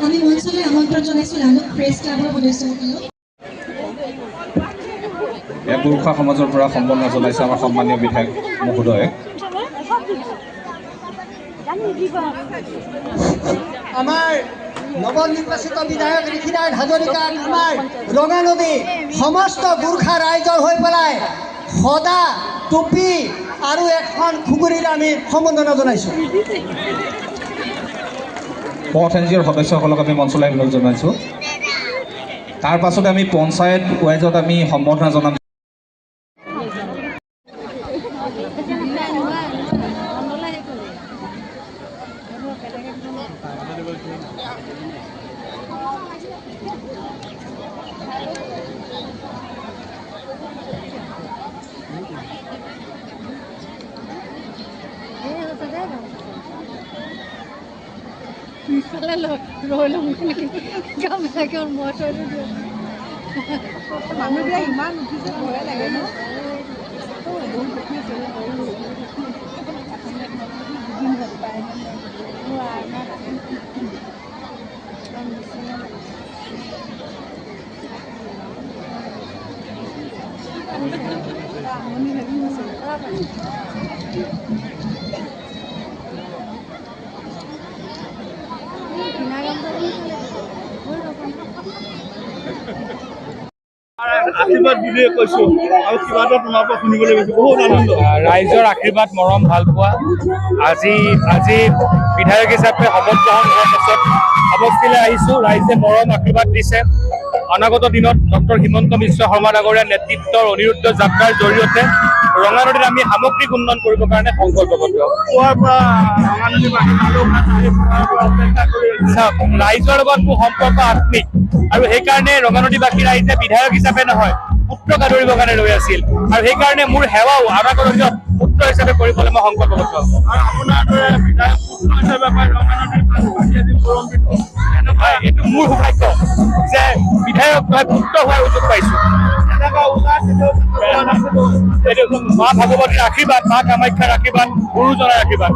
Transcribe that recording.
আমি মঞ্চলৈ আমন্ত্ৰণ জানাইছো লালুক প্ৰেছ ক্লাবৰ সদস্যসকলক। পুৰুষা সমাজৰ পৰা সম্বৰ্ধনা জনাইছে আমাৰ সন্মানীয় বিধায়ক মহোদয়ে। আমাৰ নৱনিৰ্বাচিত বিধায়ক ঋষিনাথ হাজৰিকাক আমাৰ ৰঙানদী সমস্ত গোৰ্খা ৰাইজৰ হৈ পেলাই সদা টুপি আৰু এখন খুগুৰীৰে আমি সম্বৰ্ধনা জনাইছোঁ। পথ এন জি অ'ৰ সদস্যসকলক আমি মঞ্চলৈ অনুৰোধ জনাইছোঁ। তাৰ পাছতে আমি পঞ্চায়ত ৱাইজত আমি সম্বৰ্ধনা জনাম। মানুহবিলাক ইমান উঠিছে ভয়ে লাগে ন। আশীৰ্বাদ বুলিয়ে কৈছোঁ আৰু কিবা এটা তোমাৰ পৰা শুনিবলৈ গৈছোঁ বহুত আনন্দ। ৰাইজৰ আশীৰ্বাদ মৰম ভাল পোৱা আজি বিধায়ক হিচাপে শপত গ্ৰহণ কৰাৰ পাছত সমষ্টিলৈ আহিছোঁ। ৰাইজে মৰম আশীৰ্বাদ দিছে। অনাগত দিনত ডক্টৰ হিমন্ত বিশ্ব শৰ্মা ডাঙৰীয়াৰ নেতৃত্বৰ অনিৰুদ্ধ যাত্ৰাৰ জৰিয়তে ৰঙানদীত আমি সামগ্ৰিক উন্নয়ন কৰিবৰ কাৰণে সংকল্পবদ্ধ। পুৱাৰ পৰা ৰঙানদী বাসী অপেক্ষা কৰি চাওক, ৰাইজৰ লগত মোৰ সম্পৰ্ক আত্মিক আৰু সেইকাৰণে ৰঙানদীবাসী ৰাইজে বিধায়ক হিচাপে নহয় পুত্ৰক আদৰিবৰ কাৰণে ৰৈ আছিল আৰু সেইকাৰণে মোৰ সেৱাও অনাগত দিনত পুত্ৰ হিচাপে কৰিবলৈ মই সংকল্পবদ্ধ। আৰু আপোনাৰ দৰে বিধায়ক পুত্ৰ হিচাপে পাই ৰঙানদীৰ বাসী আজি গৌৰৱান্বিত। এইটো মোৰ সৌভাগ্য যে বিধায়ক মই পুত্ৰ হোৱাৰ সুযোগ পাইছোঁ। এনেকুৱা উল্লাস এইটো মা ভগৱতীৰ আশীৰ্বাদ, মা কামাখ্যাৰ আশীৰ্বাদ, গুৰুজনাৰ আশীৰ্বাদ।